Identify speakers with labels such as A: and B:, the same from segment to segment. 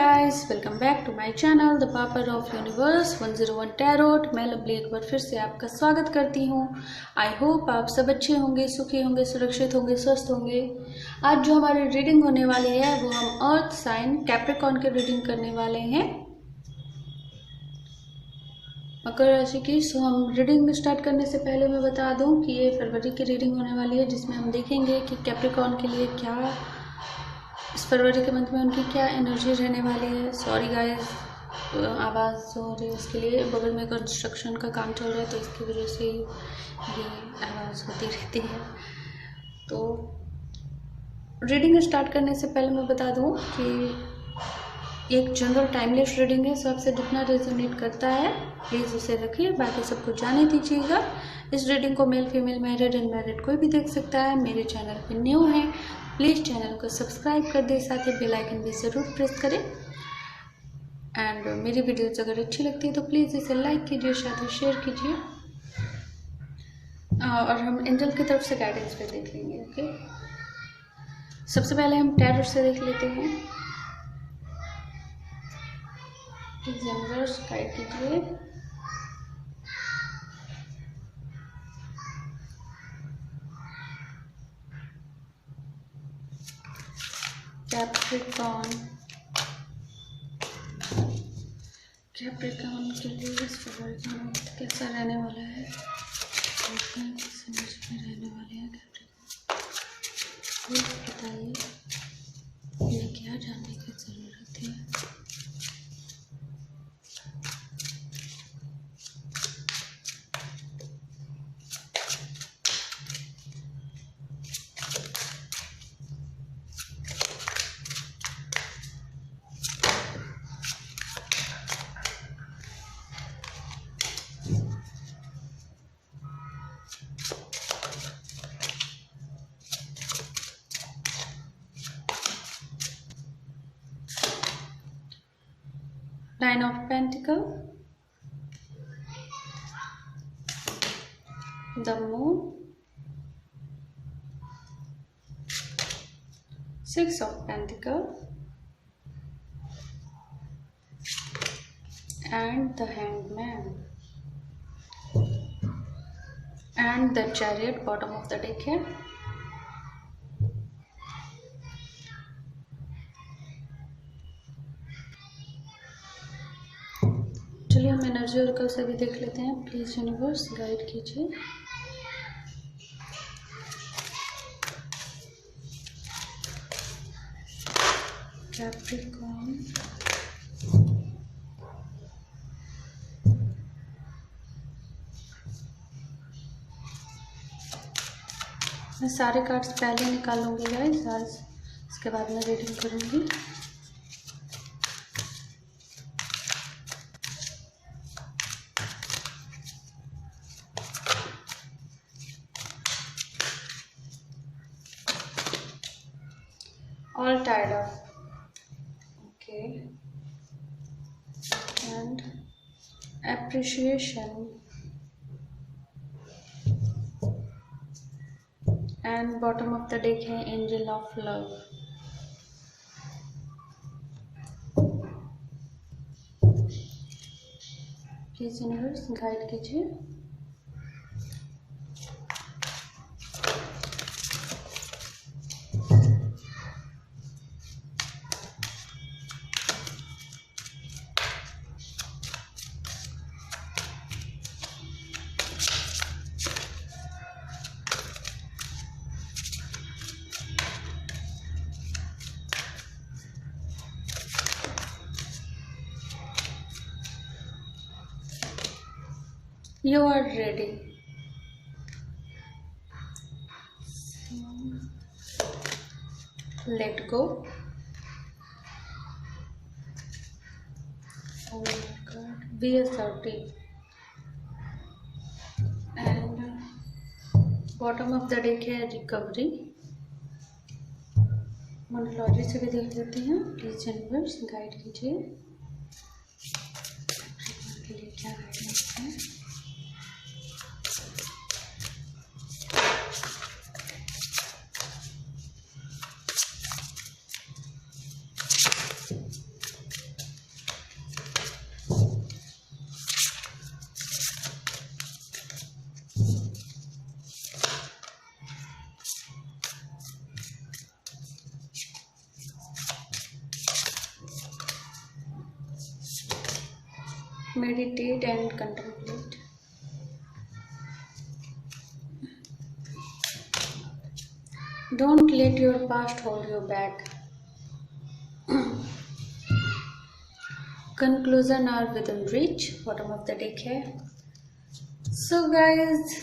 A: Guys, welcome back to my channel the power of universe 101 tarot. मैं लवली एक बार फिर से आपका स्वागत करती हूँ। आई होप आप सब अच्छे होंगे, सुखी होंगे, सुरक्षित होंगे, स्वस्थ होंगे। आज जो हमारी रीडिंग होने वाली है वो हम अर्थ साइन कैप्रिकॉर्न की रीडिंग करने वाले हैं, मकर राशि की। सो हम रीडिंग स्टार्ट करने से पहले मैं बता दूं कि ये फरवरी की रीडिंग होने वाली है, जिसमें हम देखेंगे कि कैप्रिकॉर्न के लिए क्या इस फरवरी के मंथ में उनकी क्या एनर्जी रहने वाली है। सॉरी गाइस, आवाज़ हो रही है, उसके लिए बगल में कंस्ट्रक्शन का काम चल रहा है तो इसकी वजह से ये आवाज़ होती रहती है। तो रीडिंग स्टार्ट करने से पहले मैं बता दूं कि एक जनरल टाइमलेस रीडिंग है, सो आपसे जितना रेजोनेट करता है प्लीज़ उसे रखिए, बाकी सबको जाने दीजिएगा। इस रीडिंग को male female married and married कोई भी देख सकता है। मेरे चैनल पे न्यू है, प्लीज़ चैनल को सब्सक्राइब कर दें, साथ ही बेल आइकन भी ज़रूर प्रेस करें। एंड मेरी वीडियोज़ अगर अच्छी लगती है तो प्लीज़ इसे लाइक कीजिए, साथ ही शेयर कीजिए। और हम एंजल की तरफ से गाइडेंस पे देख लेंगे। ओके, सबसे पहले हम टैरोट से देख लेते हैं। प्लीज़ यूनिवर्स गाइड कीजिए। कैप्रिकॉर्न के लिए इस फरवरी का मंथ कैसा रहने वाला है, किस एनर्जी में रहने वाले हैं कैप्रिकॉर्न, प्लीज बताइए, ये क्या जानने की ज़रूरत है। Nine of Pentacles, the Moon, Six of Pentacles, and the Hangman, and the Chariot, bottom of the deck है। चलिए हम एनर्जी ऑरेकल से भी देख लेते हैं। प्लीज यूनिवर्स गाइड कीजिए। कैप्रिकॉर्न, मैं सारे कार्ड्स पहले निकालूंगी गाइस, आज इसके बाद मैं रीडिंग करूंगी। All tied up, okay, and appreciation, and bottom of the deck है Angel of Love। Please universe guide कीजिए। You are ready. Let go. Oh my God. Be assertive. And bottom of the deck है recovery. मोनोलॉजी से भी देख लेते हैं। Please universe guide कीजिए के लिए क्या गाइडेंस है। meditate and contemplate. Don't let your past hold you back. Conclusion are within reach. Bottom of the deck है. So guys,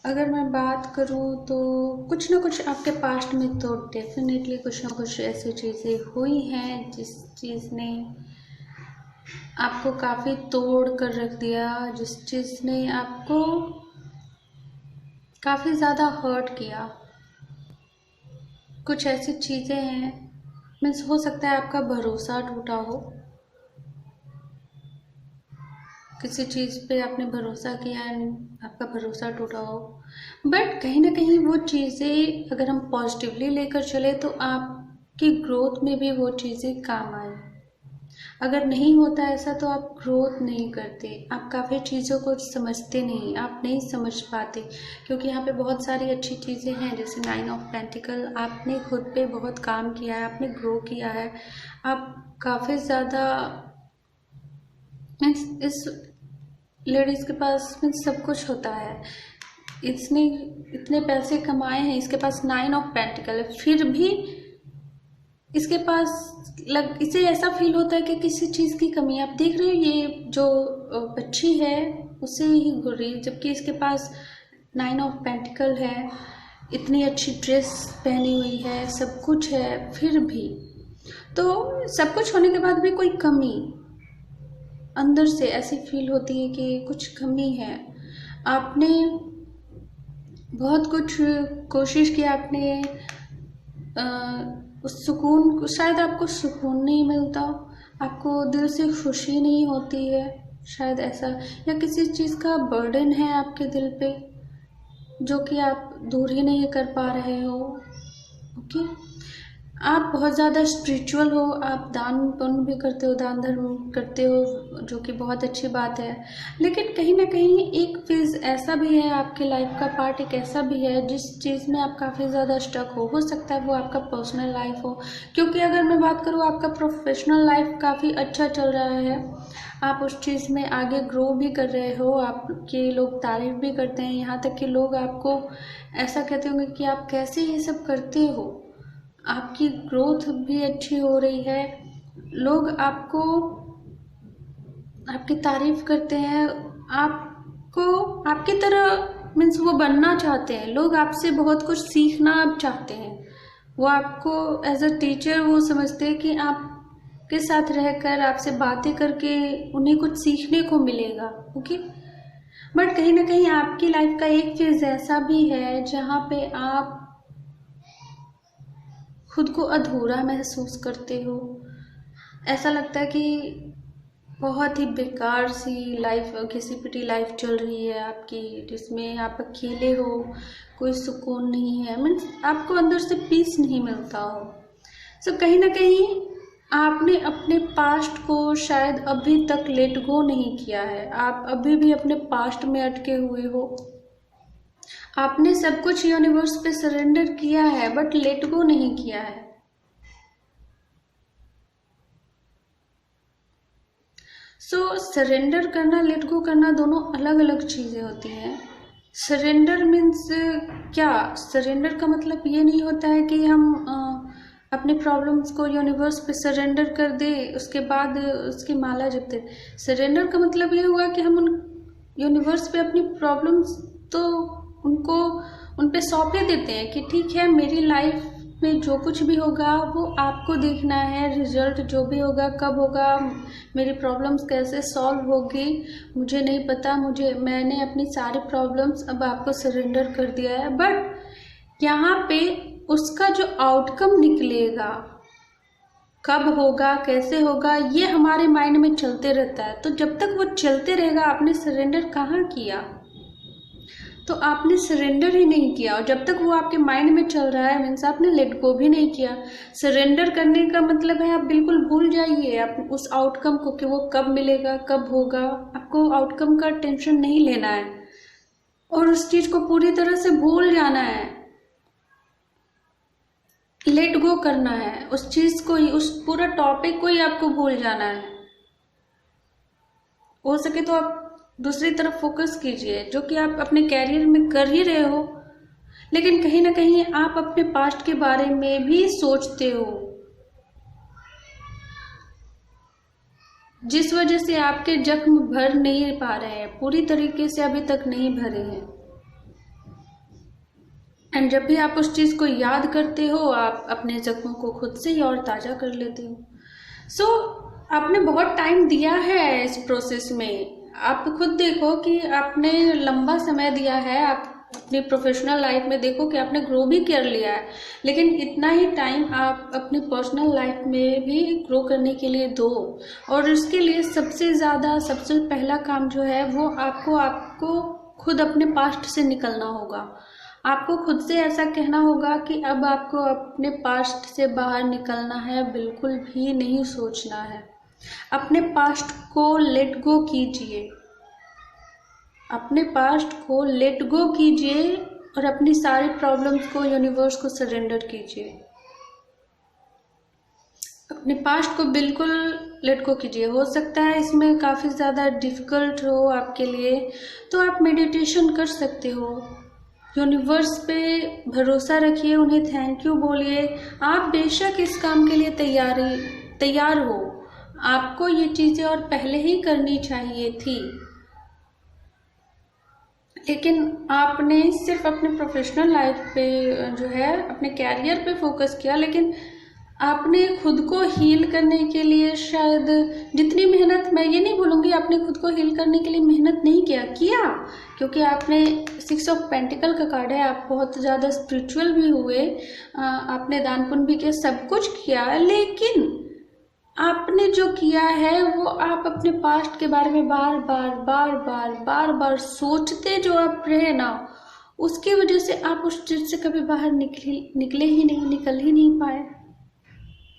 A: अगर मैं बात करूँ तो कुछ ना कुछ आपके पास्ट में तो डेफिनेटली कुछ ना कुछ ऐसी चीज़ें हुई हैं जिस चीज़ ने आपको काफ़ी तोड़ कर रख दिया, जिस चीज़ ने आपको काफ़ी ज़्यादा हर्ट किया. कुछ ऐसी चीज़ें हैं, मीन्स हो सकता है आपका भरोसा टूटा हो, किसी चीज़ पे आपने भरोसा किया एंड आपका भरोसा टूटा हो. बट कहीं ना कहीं वो चीज़ें अगर हम पॉजिटिवली लेकर चले तो आपकी ग्रोथ में भी वो चीज़ें काम आए. अगर नहीं होता ऐसा तो आप ग्रोथ नहीं करते, आप काफ़ी चीज़ों को समझते नहीं, आप नहीं समझ पाते, क्योंकि यहाँ पे बहुत सारी अच्छी चीज़ें हैं जैसे 9 ऑफ पेंटिकल. आपने खुद पे बहुत काम किया है, आपने ग्रो किया है, आप काफ़ी ज़्यादा मीन्स इस लेडीज़ के पास मीन्स सब कुछ होता है, इसने इतने पैसे कमाए हैं, इसके पास 9 ऑफ पेंटिकल है, फिर भी इसके पास इसे ऐसा फील होता है कि किसी चीज़ की कमी है. आप देख रहे हो ये जो बच्ची है उससे ही गुर रही, जबकि इसके पास 9 ऑफ पेंटिकल है, इतनी अच्छी ड्रेस पहनी हुई है, सब कुछ है, फिर भी तो सब कुछ होने के बाद भी कोई कमी अंदर से ऐसी फील होती है कि कुछ कमी है. आपने बहुत कुछ कोशिश की, आपने उस सुकून, शायद आपको सुकून नहीं मिलता, आपको दिल से खुशी नहीं होती है, शायद ऐसा, या किसी चीज़ का बर्डन है आपके दिल पे जो कि आप दूर ही नहीं कर पा रहे हो. ओके, आप बहुत ज़्यादा स्पिरिचुअल हो, आप दान पुण्य भी करते हो, दान धर्म करते हो, जो कि बहुत अच्छी बात है. लेकिन कहीं ना कहीं एक फेज़ ऐसा भी है, आपके लाइफ का पार्ट एक ऐसा भी है जिस चीज़ में आप काफ़ी ज़्यादा स्टक हो सकता है वो आपका पर्सनल लाइफ हो. क्योंकि अगर मैं बात करूँ, आपका प्रोफेशनल लाइफ काफ़ी अच्छा चल रहा है, आप उस चीज़ में आगे ग्रो भी कर रहे हो, आपके लोग तारीफ भी करते हैं, यहाँ तक कि लोग आपको ऐसा कहते होंगे कि आप कैसे ये सब करते हो. आपकी ग्रोथ भी अच्छी हो रही है, लोग आपको आपकी तारीफ करते हैं, आपको आपकी तरह मीन्स वो बनना चाहते हैं, लोग आपसे बहुत कुछ सीखना चाहते हैं, वो आपको एज अ टीचर वो समझते हैं कि आपके साथ रहकर आपसे बातें करके उन्हें कुछ सीखने को मिलेगा. ओके, बट कहीं ना कहीं आपकी लाइफ का एक फेज ऐसा भी है जहाँ पे आप खुद को अधूरा महसूस करते हो. ऐसा लगता है कि बहुत ही बेकार सी लाइफ, घिसी पिटी लाइफ चल रही है आपकी, जिसमें आप अकेले हो, कोई सुकून नहीं है, मीन्स आपको अंदर से पीस नहीं मिलता हो. सो कहीं ना कहीं आपने अपने पास्ट को शायद अभी तक लेट गो नहीं किया है, आप अभी भी अपने पास्ट में अटके हुए हो. आपने सब कुछ यूनिवर्स पे सरेंडर किया है बट लेट गो नहीं किया है. सो सरेंडर करना, लेट गो करना दोनों अलग अलग चीज़ें होती हैं. सरेंडर मीन्स क्या, सरेंडर का मतलब ये नहीं होता है कि हम अपने प्रॉब्लम्स को यूनिवर्स पे सरेंडर कर दे, उसके बाद उसकी माला जपते. सरेंडर का मतलब ये हुआ कि हम उन यूनिवर्स पे अपनी प्रॉब्लम्स तो उनको उन पे सौंपे देते हैं कि ठीक है, मेरी लाइफ में जो कुछ भी होगा वो आपको देखना है, रिजल्ट जो भी होगा, कब होगा, मेरी प्रॉब्लम्स कैसे सॉल्व होगी मुझे नहीं पता, मैंने अपनी सारी प्रॉब्लम्स अब आपको सरेंडर कर दिया है. बट यहाँ पे उसका जो आउटकम निकलेगा, कब होगा, कैसे होगा, ये हमारे माइंड में चलते रहता है. तो जब तक वो चलते रहेगा, आपने सरेंडर कहाँ किया, तो आपने सरेंडर ही नहीं किया. और जब तक वो आपके माइंड में चल रहा है मीन्स आपने लेट गो भी नहीं किया. सरेंडर करने का मतलब है आप बिल्कुल भूल जाइए आप उस आउटकम को कि वो कब मिलेगा, कब होगा. आपको आउटकम का टेंशन नहीं लेना है और उस चीज़ को पूरी तरह से भूल जाना है. लेट गो करना है, उस चीज को ही, उस पूरा टॉपिक को ही आपको भूल जाना है। हो सके तो आप दूसरी तरफ फोकस कीजिए, जो कि आप अपने कैरियर में कर ही रहे हो, लेकिन कहीं ना कहीं आप अपने पास्ट के बारे में भी सोचते हो, जिस वजह से आपके जख्म भर नहीं पा रहे हैं, पूरी तरीके से अभी तक नहीं भरे हैं। एंड जब भी आप उस चीज को याद करते हो, आप अपने जख्मों को खुद से ही और ताजा कर लेते हो। सो आपने बहुत टाइम दिया है इस प्रोसेस में। आप खुद देखो कि आपने लंबा समय दिया है, आप अपनी प्रोफेशनल लाइफ में देखो कि आपने ग्रो भी कर लिया है, लेकिन इतना ही टाइम आप अपनी पर्सनल लाइफ में भी ग्रो करने के लिए दो। और उसके लिए सबसे पहला काम जो है वो आपको खुद अपने पास्ट से निकलना होगा। आपको खुद से ऐसा कहना होगा कि अब आपको अपने पास्ट से बाहर निकलना है, बिल्कुल भी नहीं सोचना है। अपने पास्ट को लेट गो कीजिए, अपने पास्ट को लेट गो कीजिए और अपनी सारी प्रॉब्लम्स को यूनिवर्स को सरेंडर कीजिए। अपने पास्ट को बिल्कुल लेट गो कीजिए। हो सकता है इसमें काफ़ी ज़्यादा डिफ़िकल्ट हो आपके लिए, तो आप मेडिटेशन कर सकते हो, यूनिवर्स पे भरोसा रखिए, उन्हें थैंक यू बोलिए। आप बेशक इस काम के लिए तैयार हो, आपको ये चीज़ें और पहले ही करनी चाहिए थी, लेकिन आपने सिर्फ अपने प्रोफेशनल लाइफ पे जो है अपने कैरियर पे फोकस किया, लेकिन आपने खुद को हील करने के लिए शायद जितनी मेहनत, मैं ये नहीं बोलूँगी आपने खुद को हील करने के लिए मेहनत नहीं किया, क्योंकि आपने 6 ऑफ पेंटिकल का कार्ड है, आप बहुत ज़्यादा स्पिरिचुअल भी हुए, आपने दान पुण्य भी किया, सब कुछ किया, लेकिन आपने जो किया है वो आप अपने पास्ट के बारे में बार बार सोचते जो आप रहे ना, उसकी वजह से आप उस चीज़ से कभी बाहर निकल ही नहीं पाए।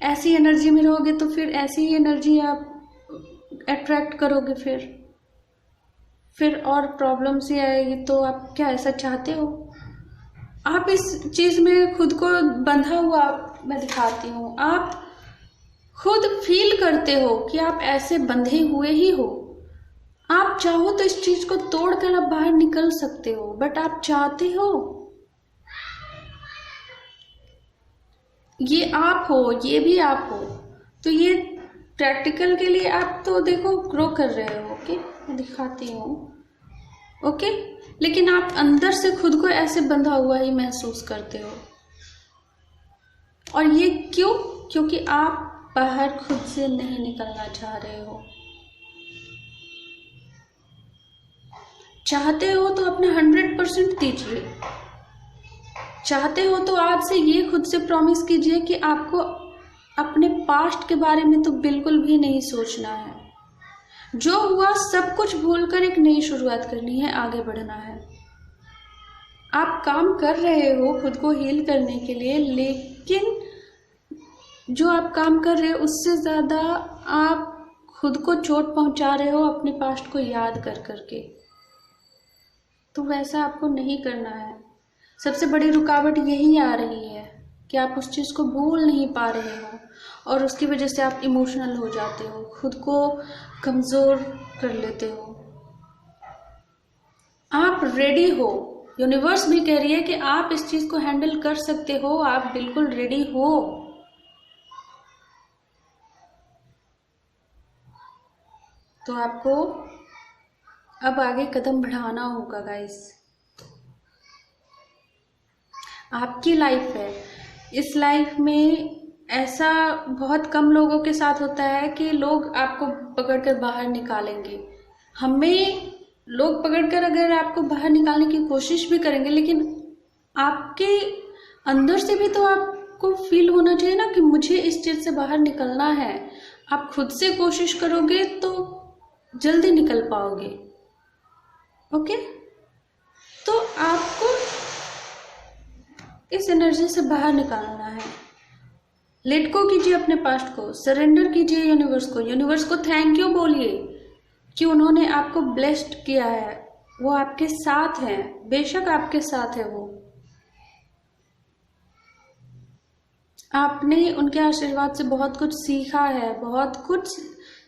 A: ऐसी एनर्जी में रहोगे तो फिर ऐसी ही एनर्जी आप अट्रैक्ट करोगे, फिर और प्रॉब्लम्स ही आएगी। तो आप क्या ऐसा चाहते हो? आप इस चीज़ में खुद को बंधा हुआ मैं दिखाती हूँ, आप खुद फील करते हो कि आप ऐसे बंधे हुए ही हो। आप चाहो तो इस चीज को तोड़कर आप बाहर निकल सकते हो, बट आप चाहते हो, ये आप हो, ये भी आप हो, तो ये प्रैक्टिकल के लिए आप तो देखो ग्रो कर रहे हो। ओके, मैं दिखाती हूँ। ओके, लेकिन आप अंदर से खुद को ऐसे बंधा हुआ ही महसूस करते हो, और ये क्यों? क्योंकि आप बाहर खुद से नहीं निकलना चाह रहे हो। चाहते हो तो अपना 100% दीजिए। चाहते हो तो आज से ये खुद से प्रॉमिस कीजिए कि आपको अपने पास्ट के बारे में तो बिल्कुल भी नहीं सोचना है। जो हुआ सब कुछ भूलकर एक नई शुरुआत करनी है, आगे बढ़ना है। आप काम कर रहे हो खुद को हील करने के लिए, लेकिन जो आप काम कर रहे हो उससे ज़्यादा आप खुद को चोट पहुंचा रहे हो अपने पास्ट को याद कर करके। तो वैसा आपको नहीं करना है। सबसे बड़ी रुकावट यही आ रही है कि आप उस चीज़ को भूल नहीं पा रहे हो, और उसकी वजह से आप इमोशनल हो जाते हो, खुद को कमज़ोर कर लेते हो। आप रेडी हो, यूनिवर्स भी कह रही है कि आप इस चीज़ को हैंडल कर सकते हो, आप बिल्कुल रेडी हो। तो आपको अब आगे कदम बढ़ाना होगा गाइस। आपकी लाइफ है, इस लाइफ में ऐसा बहुत कम लोगों के साथ होता है कि लोग आपको पकड़कर बाहर निकालेंगे। हमें लोग पकड़कर अगर आपको बाहर निकालने की कोशिश भी करेंगे, लेकिन आपके अंदर से भी तो आपको फील होना चाहिए ना कि मुझे इस चीज़ से बाहर निकलना है। आप खुद से कोशिश करोगे तो जल्दी निकल पाओगे। ओके, तो आपको इस एनर्जी से बाहर निकालना है। लेट गो कीजिए अपने पास्ट को, सरेंडर कीजिए यूनिवर्स को थैंक यू बोलिए कि उन्होंने आपको ब्लेस्ड किया है, वो आपके साथ है, बेशक आपके साथ है वो। आपने उनके आशीर्वाद से बहुत कुछ सीखा है, बहुत कुछ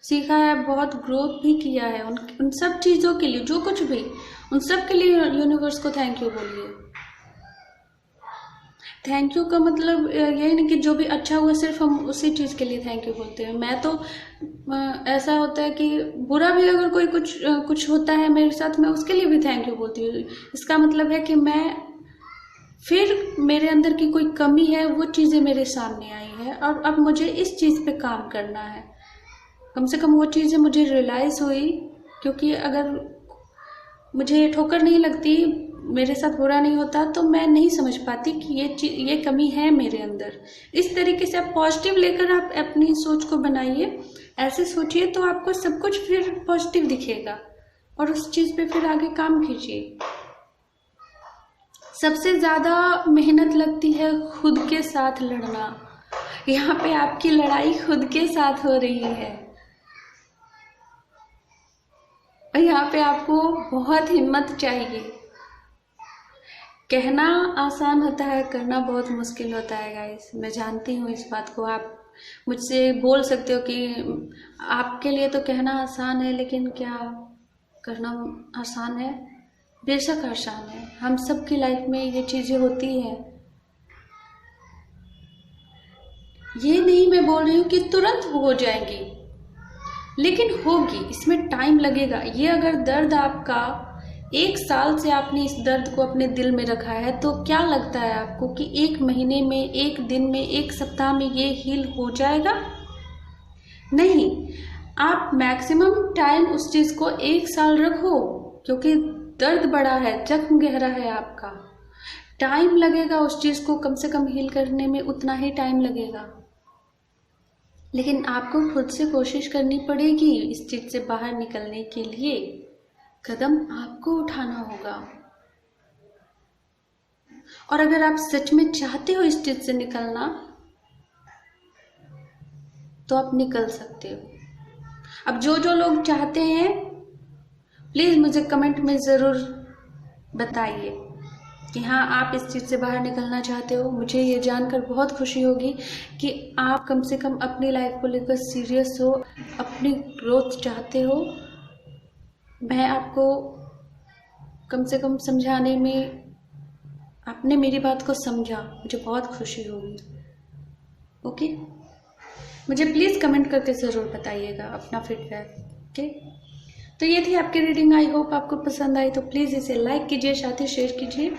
A: सीखा है, बहुत ग्रोथ भी किया है। उन सब चीज़ों के लिए, जो कुछ भी, उन सब के लिए यूनिवर्स को थैंक यू बोलिए। थैंक यू का मतलब यही नहीं कि जो भी अच्छा हुआ सिर्फ हम उसी चीज़ के लिए थैंक यू बोलते हैं। मैं तो ऐसा होता है कि बुरा भी अगर कोई कुछ होता है मेरे साथ, मैं उसके लिए भी थैंक यू बोलती हूँ। इसका मतलब है कि मैं फिर मेरे अंदर की कोई कमी है, वो चीज़ें मेरे सामने आई है और अब मुझे इस चीज़ पे काम करना है। कम से कम वो चीज़ें मुझे रियलाइज़ हुई, क्योंकि अगर मुझे ठोकर नहीं लगती, मेरे साथ बुरा नहीं होता, तो मैं नहीं समझ पाती कि ये कमी है मेरे अंदर। इस तरीके से आप पॉजिटिव लेकर आप अपनी सोच को बनाइए, ऐसे सोचिए तो आपको सब कुछ फिर पॉजिटिव दिखेगा और उस चीज़ पे फिर आगे काम कीजिए। सबसे ज़्यादा मेहनत लगती है खुद के साथ लड़ना। यहाँ पे आपकी लड़ाई खुद के साथ हो रही है और यहाँ पे आपको बहुत हिम्मत चाहिए। कहना आसान होता है, करना बहुत मुश्किल होता है गाइस। मैं जानती हूँ इस बात को। आप मुझसे बोल सकते हो कि आपके लिए तो कहना आसान है, लेकिन क्या करना आसान है? बेशक आसान है। हम सब की लाइफ में ये चीज़ें होती हैं। ये नहीं मैं बोल रही हूँ कि तुरंत हो जाएगी, लेकिन होगी, इसमें टाइम लगेगा। ये अगर दर्द आपका 1 साल से आपने इस दर्द को अपने दिल में रखा है, तो क्या लगता है आपको कि 1 महीने में, 1 दिन में, 1 सप्ताह में ये हील हो जाएगा? नहीं। आप मैक्सिमम टाइम उस चीज़ को 1 साल रखो, क्योंकि दर्द बड़ा है, जख्म गहरा है आपका। टाइम लगेगा उस चीज़ को कम से कम हील करने में, उतना ही टाइम लगेगा। लेकिन आपको खुद से कोशिश करनी पड़ेगी इस चीज़ से बाहर निकलने के लिए। कदम आपको उठाना होगा। और अगर आप सच में चाहते हो इस चीज़ से निकलना, तो आप निकल सकते हो। अब जो लोग चाहते हैं, प्लीज़ मुझे कमेंट में ज़रूर बताइए कि हाँ, आप इस चीज़ से बाहर निकलना चाहते हो। मुझे ये जानकर बहुत खुशी होगी कि आप कम से कम अपनी लाइफ को लेकर सीरियस हो, अपनी ग्रोथ चाहते हो। मैं आपको कम से कम समझाने में, आपने मेरी बात को समझा, मुझे बहुत खुशी होगी। ओके, मुझे प्लीज़ कमेंट करके ज़रूर बताइएगा अपना फीडबैक। ओके, तो ये थी आपकी रीडिंग। आई होप आपको पसंद आई, तो प्लीज़ इसे लाइक कीजिए, साथ ही शेयर कीजिए।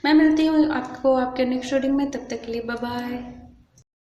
A: मैं मिलती हूँ आपको आपके नेक्स्ट रीडिंग में। तब तक के लिए बाय बाय।